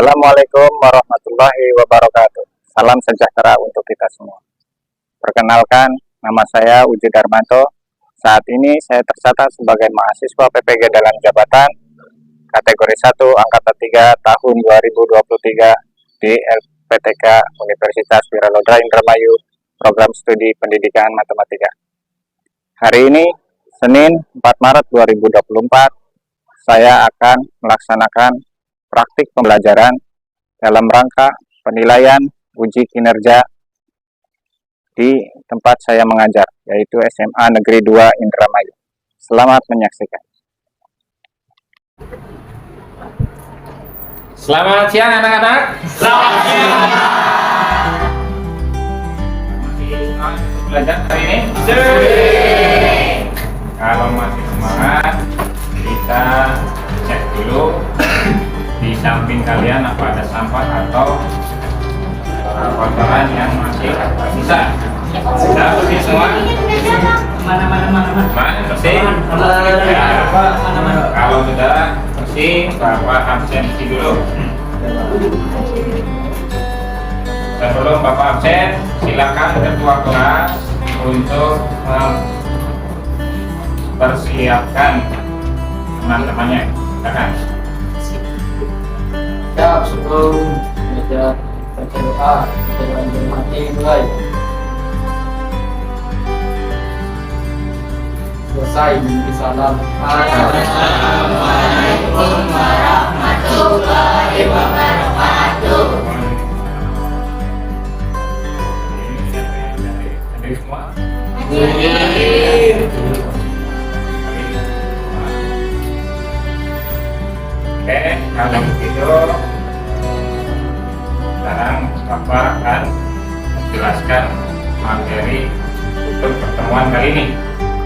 Assalamualaikum warahmatullahi wabarakatuh. Salam sejahtera untuk kita semua. Perkenalkan, nama saya Uji Darmanto. Saat ini saya tercatat sebagai mahasiswa PPG dalam jabatan kategori 1 angkatan 3 tahun 2023 di LPTK Universitas Wiralodra Indramayu, program studi pendidikan matematika. Hari ini, Senin 4 Maret 2024, saya akan melaksanakan praktik pembelajaran dalam rangka penilaian uji kinerja di tempat saya mengajar, yaitu SMA Negeri 2 Indramayu. Selamat menyaksikan. Selamat siang anak-anak. Selamat siang. Masih semangat untuk belajar hari ini? Kalau masih semangat, kita cek dulu di samping kalian apa ada sampah atau kotoran yang masih tersisa. Sudah bersih semua? Mana bersih? Ya. Kalau sudah bersih, Bapak absensi dulu. Sebelum Bapak absen, silakan ketua kelas untuk mempersiapkan teman-temannya. Silakan. Ya, sebelum belajar baca doa, kita mati mulai. Selesai memberi salam. Assalamualaikum warahmatullahi wabarakatuh. Hadir semua? Oke, kalau begitu sekarang Bapak akan menjelaskan materi untuk pertemuan kali ini.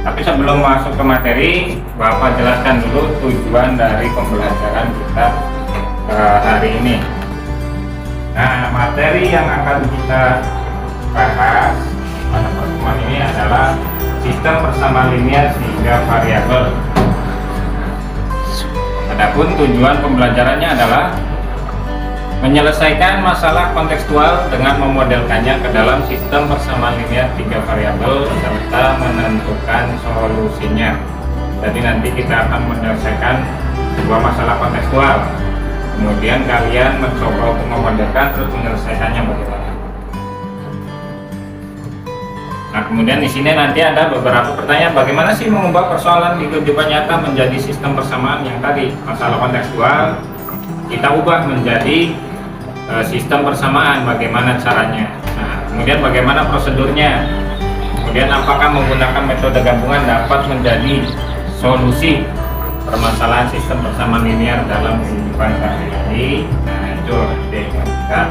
Tapi sebelum masuk ke materi, Bapak jelaskan dulu tujuan dari pembelajaran kita hari ini. Nah, materi yang akan kita bahas pada pertemuan ini adalah sistem persamaan linear 3 variabel. Adapun tujuan pembelajarannya adalah menyelesaikan masalah kontekstual dengan memodelkannya ke dalam sistem persamaan linear 3 variabel serta menentukan solusinya. Jadi nanti kita akan menyelesaikan sebuah masalah kontekstual. Kemudian kalian mencoba untuk memodelkan terus menyelesaikannya bagaimana. Nah, kemudian di sini nanti ada beberapa pertanyaan, bagaimana sih mengubah persoalan di kehidupan nyata menjadi sistem persamaan yang tadi masalah kontekstual kita ubah menjadi sistem persamaan, bagaimana caranya. Nah, kemudian bagaimana prosedurnya, kemudian apakah menggunakan metode gabungan dapat menjadi solusi permasalahan sistem persamaan linear dalam kehidupan sehari-hari. Nah, itu nanti kita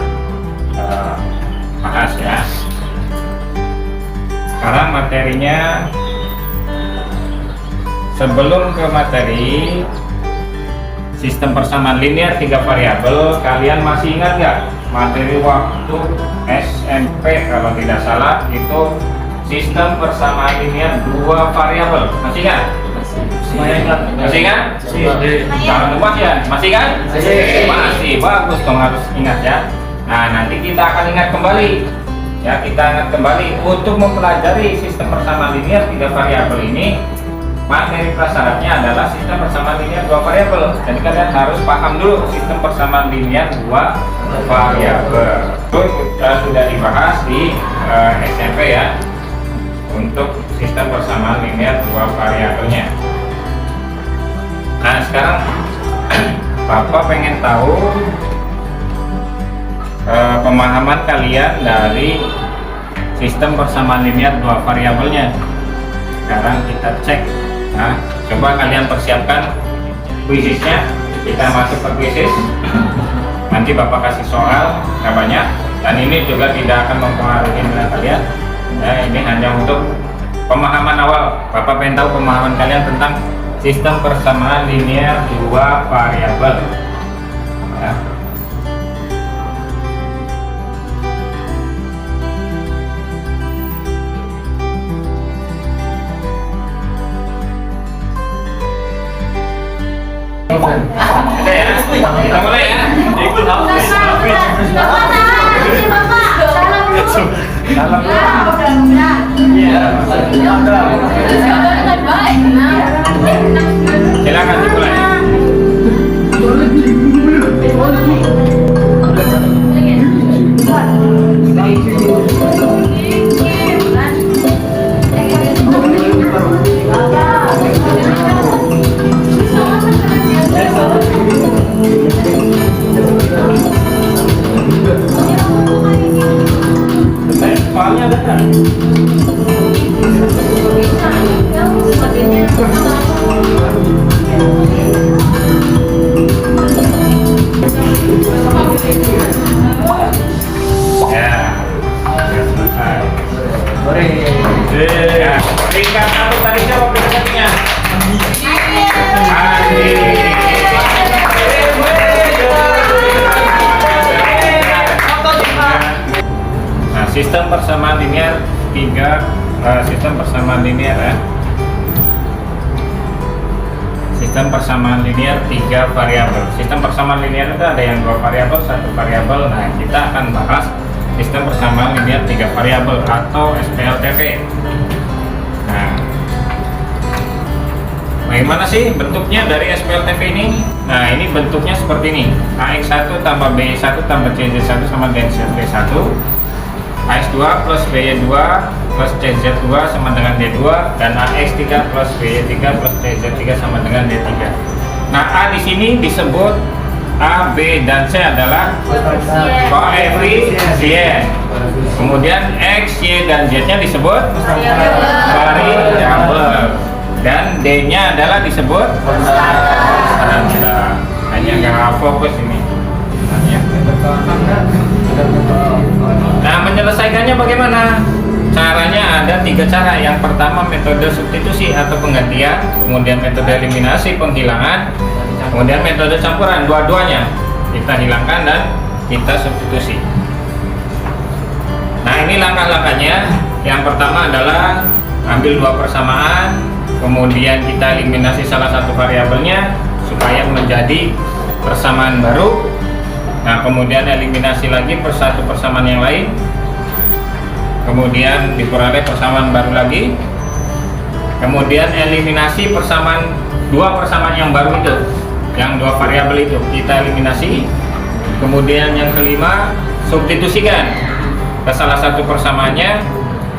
bahas ya. Sekarang materinya, sebelum ke materi sistem persamaan linear 3 variabel, kalian masih ingat nggak materi waktu SMP kalau tidak salah itu sistem persamaan linear 2 variabel, masih ingat? Masih ingat? Jangan lupa ya, masih kan? Masih, bagus dong, harus ingat ya. Nah, nanti kita akan ingat kembali ya, kita ingat kembali untuk mempelajari sistem persamaan linear 3 variabel ini. Materi prasyaratnya adalah sistem persamaan linear 2 variabel. Jadi kalian harus paham dulu sistem persamaan linear 2 variabel. Itu sudah dibahas di SMP ya, untuk sistem persamaan linear 2 variabelnya. Nah, sekarang Bapak pengen tahu pemahaman kalian dari sistem persamaan linear 2 variabelnya. Sekarang kita cek. Nah, coba kalian persiapkan kuisisnya. Kita masuk ke kuisis. Nanti Bapak kasih soal, nggak banyak, dan ini juga tidak akan mempengaruhi nilai kalian. Nah, ini hanya untuk pemahaman awal. Bapak pengen tahu pemahaman kalian tentang sistem persamaan linear 2 variabel. Ya. Udah ya, kita mulai ya. Silakan dimulai. Soalnya ada kan? Ya, selesai. Ya, peringkat satu tadi siapa peringkatnya? Andi. Nah, sistem persamaan linear 3 sistem persamaan linear ya. Sistem persamaan linear 3 variabel. Sistem persamaan linear itu ada yang 2 variabel, 1 variabel. Nah, kita akan bahas sistem persamaan linear 3 variabel atau SPLTV. Nah, bagaimana sih bentuknya dari SPLTV ini? Nah, ini bentuknya seperti ini. AX1 tambah BY1 tambah CZ1 sama dengan CZ1. AX2 plus BY2 plus CZ2 sama dengan D2, dan AX3 plus BY3 plus CZ3 sama dengan D3. Nah, A di sini disebut A, B, dan C adalah koefisien. Kemudian X, Y, dan Z-nya disebut variabel. Dan D-nya adalah disebut konstanta. Hanya nggak fokus ini. Nah, menyelesaikannya bagaimana? Caranya ada 3 cara. Yang pertama metode substitusi atau penggantian, kemudian metode eliminasi penghilangan, kemudian metode campuran. Dua-duanya kita hilangkan dan kita substitusi. Nah, ini langkah-langkahnya. Yang pertama adalah ambil 2 persamaan, kemudian kita eliminasi salah satu variabelnya supaya menjadi persamaan baru. Nah, kemudian eliminasi lagi satu persamaan yang lain, kemudian diperoleh persamaan baru lagi, kemudian eliminasi persamaan 2 persamaan yang baru itu, yang 2 variabel itu kita eliminasi, kemudian yang kelima substitusikan ke salah satu persamaannya,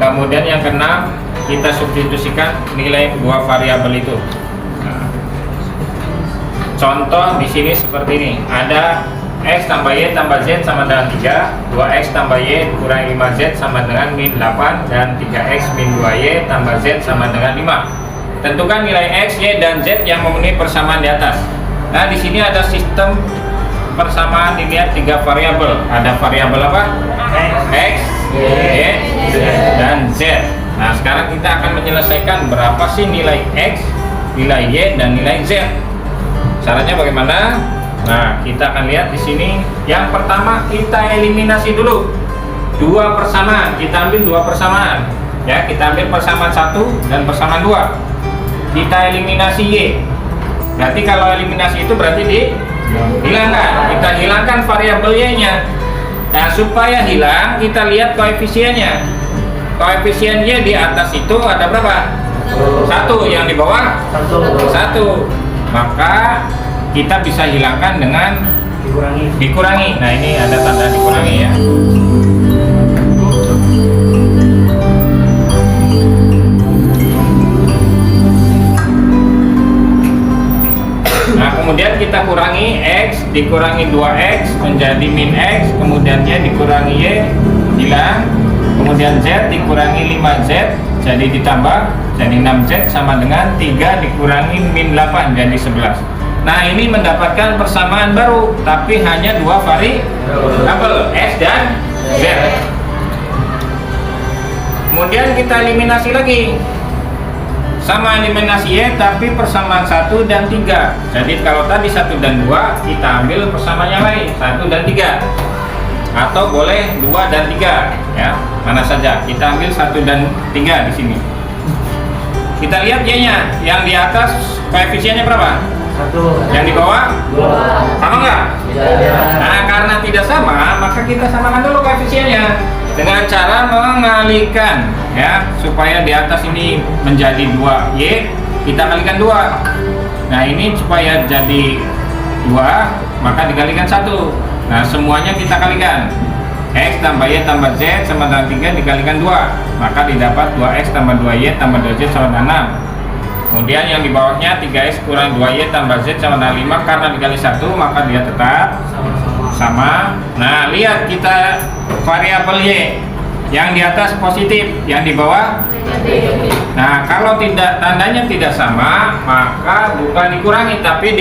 kemudian yang keenam kita substitusikan nilai 2 variabel itu. Nah, contoh di sini seperti ini, ada X tambah Y tambah Z sama dengan 3, 2X tambah Y kurang 5Z sama dengan min 8, dan 3X min 2Y tambah Z sama dengan 5. Tentukan nilai X, Y, dan Z yang memenuhi persamaan di atas. Nah, di sini ada sistem persamaan linear 3 variabel. Ada variabel apa? X, Y, dan Z. Nah, sekarang kita akan menyelesaikan berapa sih nilai X, nilai Y, dan nilai Z. Caranya bagaimana? Nah, kita akan lihat di sini. Yang pertama kita eliminasi dulu 2 persamaan. Kita ambil 2 persamaan. Ya, kita ambil persamaan 1 dan persamaan 2. Kita eliminasi Y. Berarti kalau eliminasi itu berarti dihilangkan. Kita hilangkan variabel Y-nya. Nah, supaya hilang kita lihat koefisiennya. Koefisien Y di atas itu ada berapa? 1. Yang di bawah 1. Maka kita bisa hilangkan dengan dikurangi. Nah, ini ada tanda dikurangi ya. Nah, kemudian kita kurangi X, dikurangi 2X menjadi min X, kemudiannya dikurangi Y, hilang, kemudian Z dikurangi 5Z jadi ditambah, jadi 6Z sama dengan 3 dikurangi min 8 jadi 11. Nah, ini mendapatkan persamaan baru, tapi hanya 2 variabel X dan Z. Kemudian kita eliminasi lagi, sama eliminasi Y, tapi persamaan 1 dan 3. Jadi kalau tadi 1 dan 2, kita ambil persamaan yang lain, 1 dan 3. Atau boleh 2 dan 3, ya, mana saja. Kita ambil 1 dan 3 di sini. Kita lihat Y-nya, yang di atas koefisiennya berapa? Satu. Yang di bawah? Dua. Sama nggak? Tidak. Nah, karena tidak sama, maka kita samakan dulu koefisiennya dengan cara mengalihkan, ya, supaya di atas ini menjadi 2y, kita kalikan 2. Nah, ini supaya jadi 2, maka dikalikan 1. Nah, semuanya kita kalikan. X tambah Y tambah Z sama dengan 3 dikalikan 2, maka didapat 2X tambah 2Y tambah 2Z sama dengan 6. Kemudian yang di bawahnya 3X kurang 2Y tambah Z sama dengan 5, karena dikali 1 maka dia tetap sama. Nah, lihat kita variabel Y yang di atas positif, yang di bawah. Nah, kalau tidak, tandanya tidak sama, maka bukan dikurangi tapi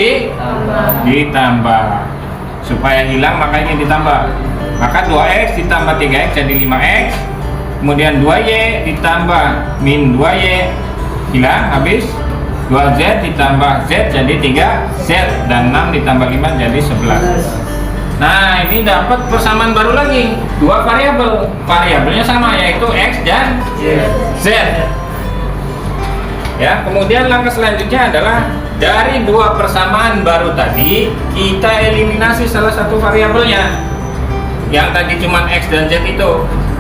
ditambah. Supaya hilang maka ini ditambah. Maka 2X ditambah 3X jadi 5X. Kemudian 2Y ditambah min 2Y, hilang, habis. 2Z ditambah Z jadi 3Z, dan 6 ditambah 5 jadi 11. Nah, ini dapat persamaan baru lagi, dua variabel. Variabelnya sama, yaitu X dan Z. Ya, kemudian langkah selanjutnya adalah dari dua persamaan baru tadi kita eliminasi salah satu variabelnya. Yang tadi cuma X dan Z itu,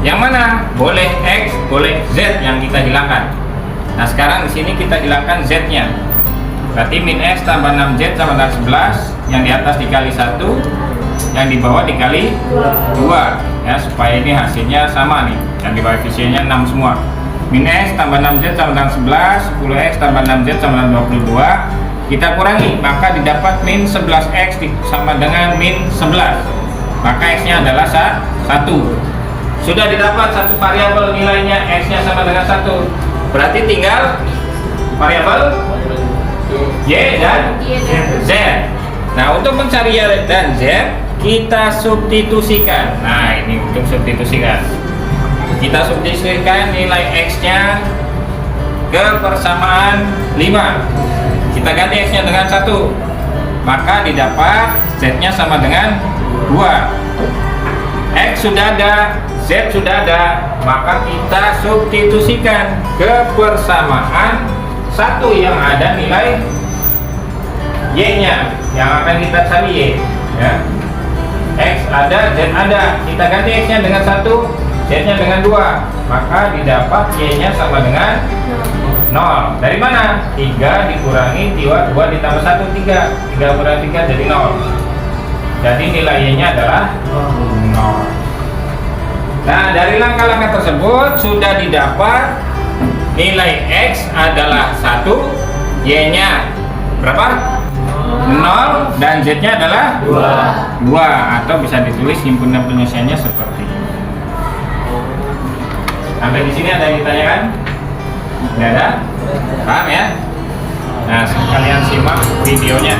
yang mana? Boleh X, boleh Z yang kita hilangkan. Nah, sekarang di sini kita hilangkan Z-nya. Berarti min X tambah 6Z sama dengan 11, yang di atas dikali 1, yang di bawah dikali 2, ya, supaya ini hasilnya sama nih. Yang di koefisiennya 6 semua. Min X tambah 6Z sama dengan 11, 10X tambah 6Z sama dengan 22. Kita kurangi, maka didapat min 11X sama dengan min 11. Maka X-nya adalah 1. Sudah didapat satu variabel nilainya X-nya sama dengan 1. Berarti tinggal variabel Y dan Z. Nah, untuk mencari Y dan Z, kita substitusikan. Nah, ini untuk substitusikan. Kita substitusikan nilai X-nya ke persamaan 5. Kita ganti X-nya dengan 1. Maka didapat Z-nya sama dengan 2. X sudah ada, Z sudah ada, maka kita substitusikan ke persamaan 1 yang ada nilai Y-nya, yang akan kita cari Y, ya. X ada, Z ada, kita ganti X-nya dengan 1, Z-nya dengan 2, maka didapat Y-nya sama dengan 0. Dari mana? 3 dikurangi 2 ditambah 1, 3 kurangi 3 jadi 0. Jadi nilai Y-nya adalah 0. Nah, dari langkah-langkah tersebut sudah didapat nilai X adalah 1, Y-nya berapa? 0, dan Z-nya adalah 2. Atau bisa ditulis himpunan penyelesaiannya seperti ini. Sampai di sini ada yang ditanyakan? Tidak ada? Paham ya? Nah, sekalian simak videonya.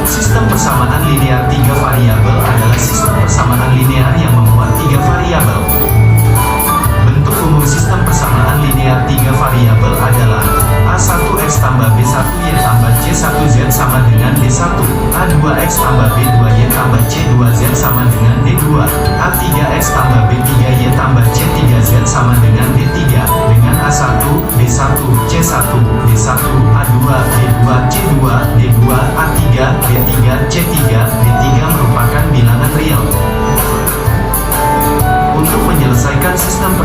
Sistem persamaan linear 3 variabel adalah sistem persamaan linear yang memuat 3 variabel. Bentuk umum sistem persamaan linear 3 variabel adalah A1X tambah B1Y tambah C1Z sama dengan D1, A2X tambah B2Y tambah C2Z sama dengan D2, A3X tambah B3Y tambah C3Z sama dengan D3, dengan A1, B1, C1, D1, A2, D2, C2, D2, A3, B3, C3, D3 merupakan bilangan real. Untuk menyelesaikan sistem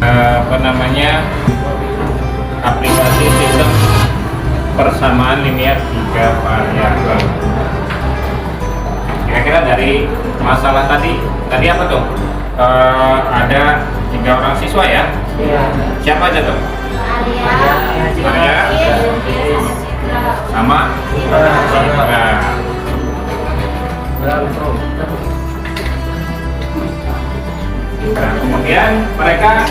aplikasi sistem persamaan linear 3 variabel. Kira-kira dari masalah tadi apa tuh? Ada 3 orang siswa ya? Siapa aja tuh? Arya, sama Citra. Nah, kemudian mereka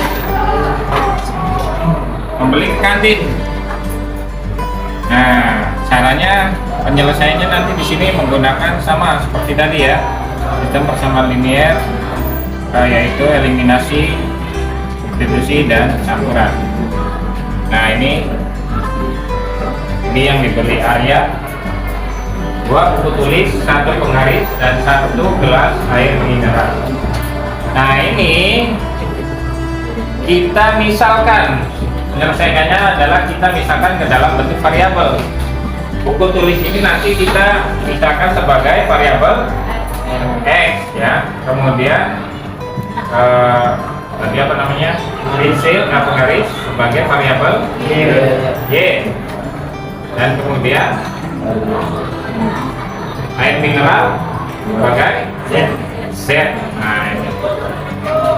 membeli ke kantin. Nah, caranya Penyelesaiannya nanti di sini menggunakan sama seperti tadi ya, sistem persamaan linear, yaitu eliminasi, substitusi, dan campuran. Nah ini yang dibeli Arya, 2 buku tulis, 1 penggaris, dan 1 gelas air mineral. Nah ini kita misalkan, penyelesaiannya adalah kita misalkan ke dalam bentuk variabel. Buku tulis ini nanti kita misalkan sebagai variabel X ya, kemudian tadi apa namanya, pensil atau garis sebagai variabel Y, dan kemudian air mineral sebagai Z. Nah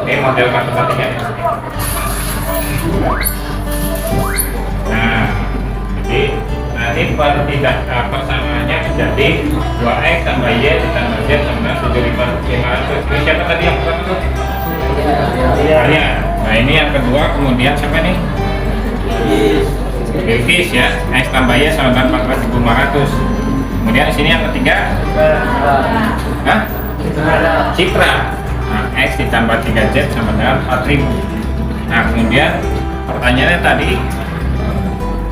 ini model matematikanya. Nah jadi nanti persamaannya menjadi 2X tambah Y ditambah Z sama 7.500. Ini siapa tadi yang pertama tuh? Arya. Nah ini yang kedua, kemudian siapa nih? Bilkis ya, X tambah Y sama dengan 14.500. Kemudian sini yang ketiga, Citra. Nah, X ditambah 3Z sama dengan 4.000. Nah kemudian pertanyaannya tadi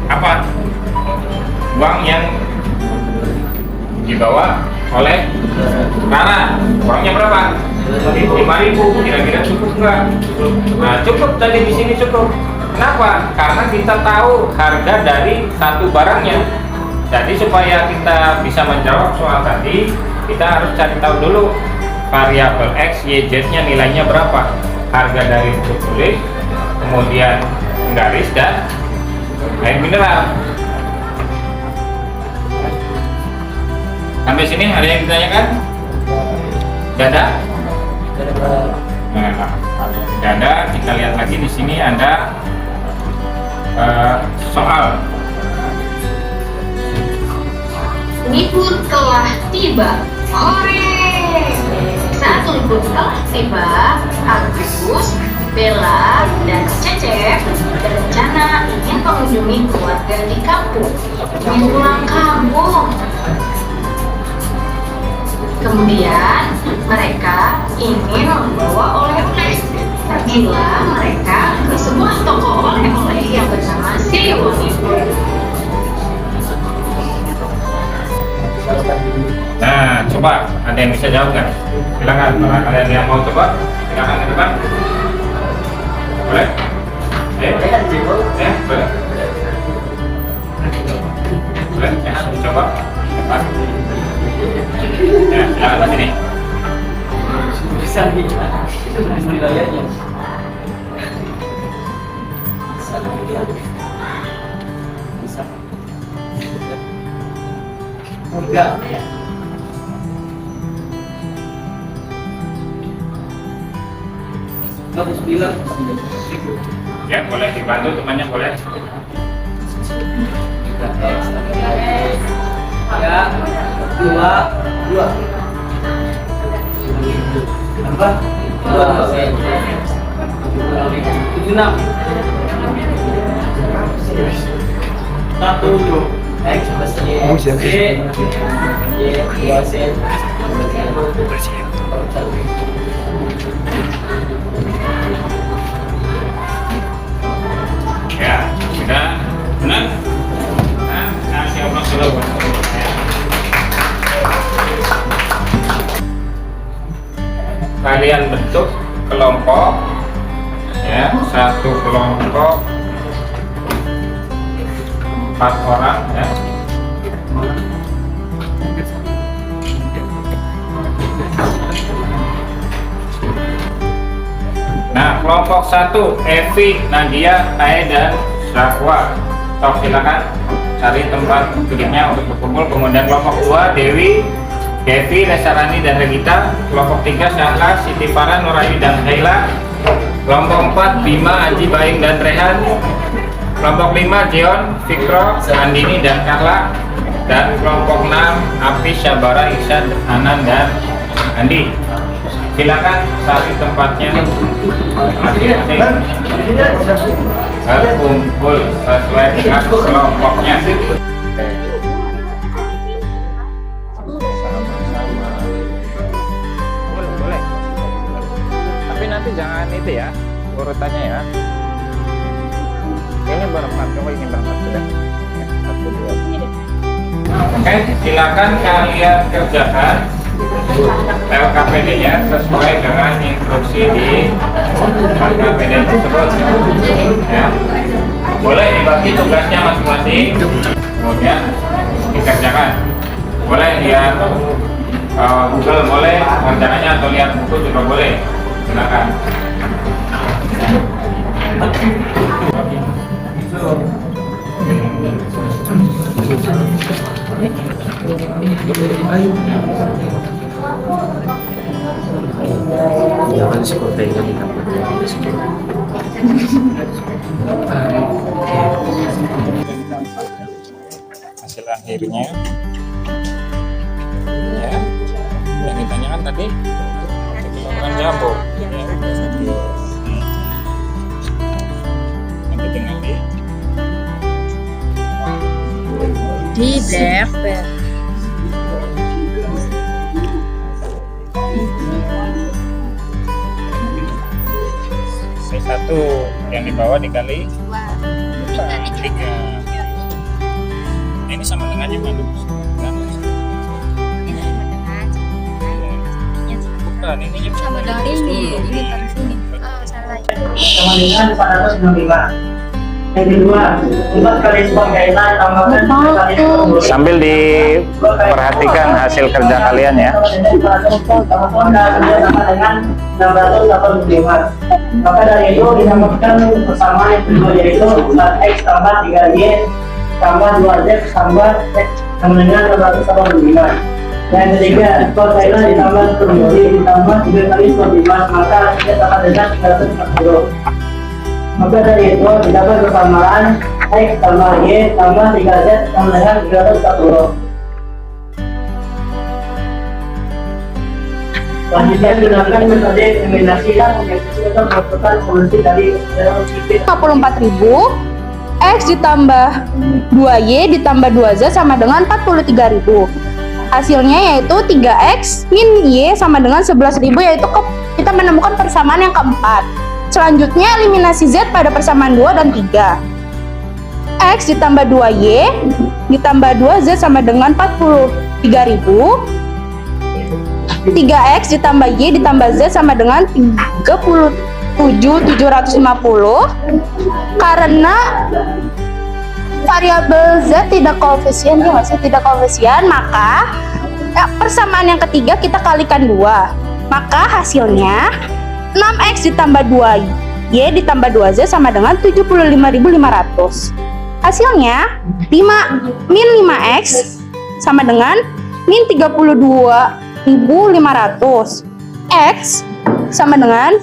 apa? Uang yang dibawa oleh Rara, uangnya berapa? 5.000. Kira-kira cukup nggak? Nah cukup, tadi di sini cukup. Kenapa? Karena kita tahu harga dari satu barangnya. Jadi supaya kita bisa menjawab soal tadi, kita harus cari tahu dulu variabel X, Y, Z-nya nilainya berapa. Harga dari buku tulis, kemudian garis, dan air mineral. Sampai sini ada yang ditanyakan? Dada? Nah, dada, kita lihat lagi di sini ada soal. Libur telah tiba. Hore! Saat libur telah tiba, Agus, Bella, dan Cecep berencana ingin mengunjungi keluarga di kampung. Ingin pulang kampung. Kemudian mereka ingin membawa oleh-oleh. Pergilah mereka ke sebuah toko oleh-oleh yang bernama Siliwangi. Nah, coba ada yang bisa jawab nggak? Silakan, kalau kalian yang mau coba, silakan ke depan. Boleh? Boleh. Boleh, coba. Depan. Ya, silakan ke sini. Bisa wilayahnya. Bisa. Enggak. Bagus bilang. Ya, boleh dibantu temannya, boleh. Ya, dua. Apa? 76. 1 X plus Y, Y 2 Z. Ya, sudah benar. Nah, kasih Allah dulu. Kalian bentuk kelompok, ya, satu kelompok 4 orang, ya. Nah, kelompok 1 Evi, Nadia, Ae, dan Zakwa. Sok, silakan cari tempat duduknya untuk berkumpul. Kemudian kelompok 2 Dewi, Devi, Lesarani, dan Regita. Kelompok 3 Syahla, Siti Farah, Nuraini, dan Haila. Kelompok 4 Bima, Aji, Baing, dan Rehan. Kelompok 5 Jeon, Fikro, Andini, dan Carla. Dan kelompok 6 Apis, Syabara, Iksan, Anan, dan Andi. Silakan cari tempatnya masing-masing berkumpul sesuai dengan kelompoknya. Oke, silakan kalian kerjakan LKPD-nya sesuai dengan instruksi di LKPD tersebut. Ya. Boleh dibagi tugasnya masing-masing, kemudian dikerjakan. Boleh lihat Google, boleh rencananya, atau lihat buku juga boleh. Silakan. Jangan sekotengnya di tempat Hasil akhirnya ya, yang ditanyakan tadi 1 kilogram jambu ya. Nanti tinggal di DFP. C1 yang di bawah dikali 3. Ini sama dengannya mana? Bukan, ini Sama dengan ini taruh sini. Oh, salah. Sama dengan 465. Yang kedua, 4 kali sebagainya tambahkan 3 kali sebagainya. Sambil diperhatikan hasil kerja kalian ya. Sama dengan 685. Maka dari itu dinamakan persamaan yang kedua, yaitu 4x tambah 3y tambah 2z tambah x sama dengan 685. Yang ketiga, skor Thailand ditambah 10 ditambah 3 kali skor Dimas, maka hasilnya sama dengan 340. Maka dari itu didapat persamaan x tambah y tambah 3z sama dengan 340. Selanjutnya gunakan metode eliminasi dan untuk menentukan solusi dari sipit. 54.000 X ditambah 2Y ditambah 2Z sama dengan 43.000. Hasilnya yaitu 3X min Y sama dengan 11.000, yaitu kita menemukan persamaan yang keempat. Selanjutnya eliminasi Z pada persamaan 2 dan 3. X ditambah 2Y ditambah 2Z sama dengan 43.000. 3X ditambah Y ditambah Z sama dengan 37.750. Karena variabel Z tidak koefisien, ya masih tidak koefisien, maka persamaan yang ketiga kita kalikan 2. Maka hasilnya 6X ditambah 2Y ditambah 2Z sama dengan 75.500. Hasilnya 5 min 5X sama dengan min 32.500. X sama dengan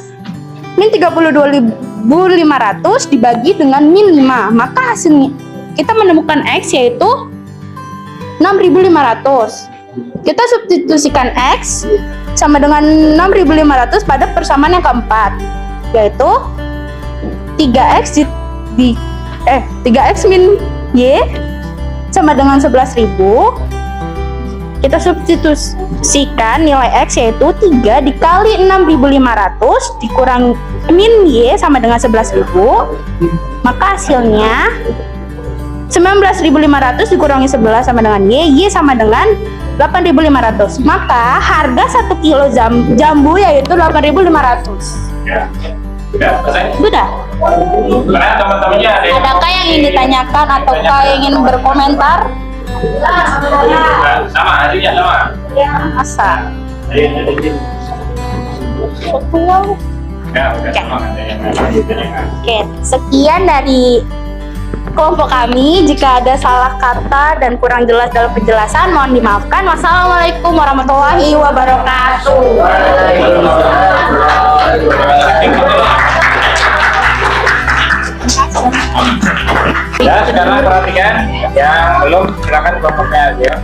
min 32.500 dibagi dengan min 5. Maka hasilnya kita menemukan X yaitu 6.500. Kita substitusikan X sama dengan 6.500 pada persamaan yang keempat, yaitu 3X 3X min Y sama dengan 11.000. Kita substitusikan nilai X yaitu 3 dikali 6.500 dikurangi min Y sama dengan 11.000. Maka hasilnya 19.500 dikurangi 11 sama dengan Y sama dengan 8.500. Maka harga 1 kilo jambu yaitu 8.500. Ya. Sudah selesai? Sudah. Karena teman-temannya ada yang Adakah yang ingin ditanyakan ataukah yang ingin berkomentar? sama, hasilnya sama. Asa. Ya, udah sama, ada yang ditanyakan. Oke, sekian dari kelompok kami. Jika ada salah kata dan kurang jelas dalam penjelasan, mohon dimaafkan. Wassalamualaikum warahmatullahi wabarakatuh. Ya, sekarang perhatikan yang belum, silakan kelompoknya aja.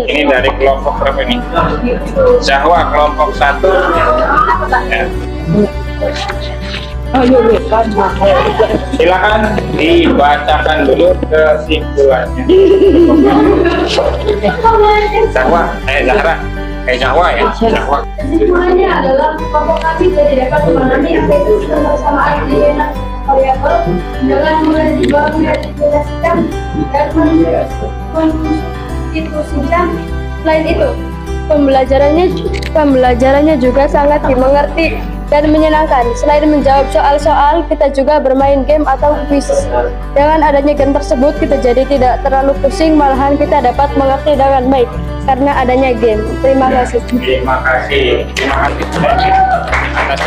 Ini dari kelompok berapa ini? Zahwa kelompok 1. Ya. Silakan dibacakan dulu kesimpulannya. Zahwa, Zahra, Zahwa ya, Zahwa. Kesimpulannya adalah kelompok kami tidak dapat memahami apa itu sistem persamaan linear variabel dengan mudah dibuat menjadi dan menginstitusikan. Selain itu, pembelajarannya juga sangat dimengerti dan menyenangkan. Selain menjawab soal-soal, kita juga bermain game atau quiz. Dengan adanya game tersebut, kita jadi tidak terlalu pusing, malahan kita dapat mengerti dengan baik karena adanya game. Terima kasih. Terima kasih atas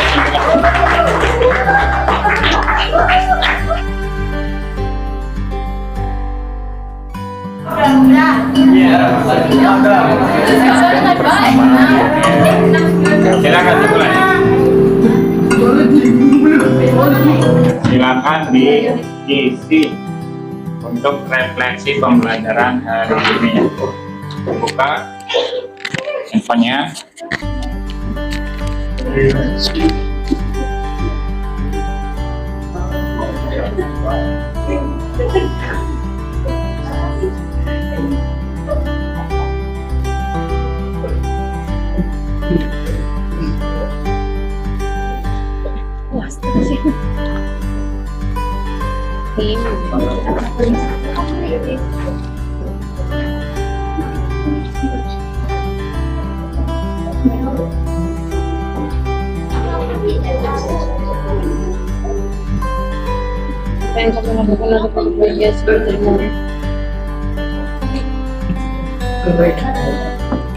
silakan dimulai. Silakan diisi untuk refleksi pembelajaran hari ini. Buka infonya.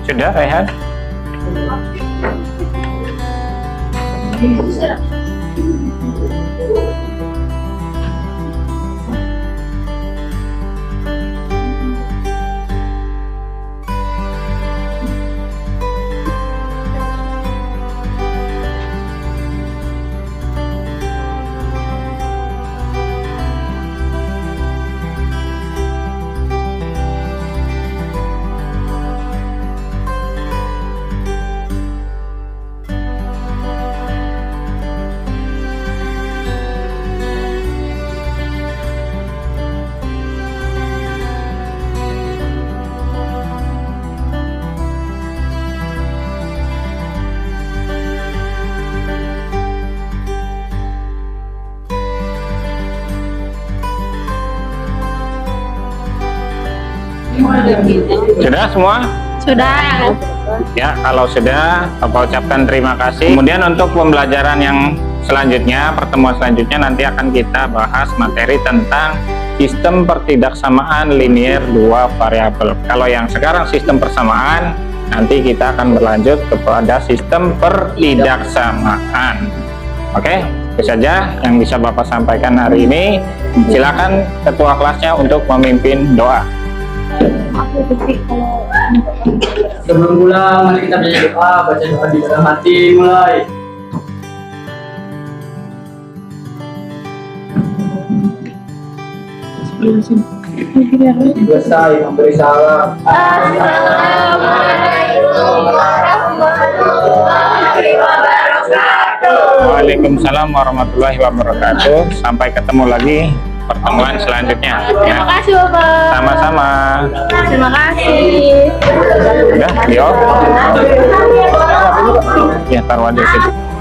Sudah, Rehan? Sudah semua? Sudah. Ya, kalau sudah, Bapak ucapkan terima kasih. Kemudian untuk pembelajaran yang selanjutnya, pertemuan selanjutnya nanti akan kita bahas materi tentang sistem pertidaksamaan linier dua variabel. Kalau yang sekarang sistem persamaan, nanti kita akan berlanjut kepada sistem pertidaksamaan. Oke, itu saja yang bisa Bapak sampaikan hari ini. Silakan ketua kelasnya untuk memimpin doa. Sebelum pulang, mari kita baca doa. Baca doa di dalam hati, mulai. Selesai memberi salam. Assalamualaikum warahmatullahi wabarakatuh. Waalaikumsalam warahmatullahi wabarakatuh. Sampai ketemu lagi pertemuan selanjutnya. Terima kasih, Bapak. Sama-sama. Terima kasih. Udah, yuk. Ya, taruh aja situ.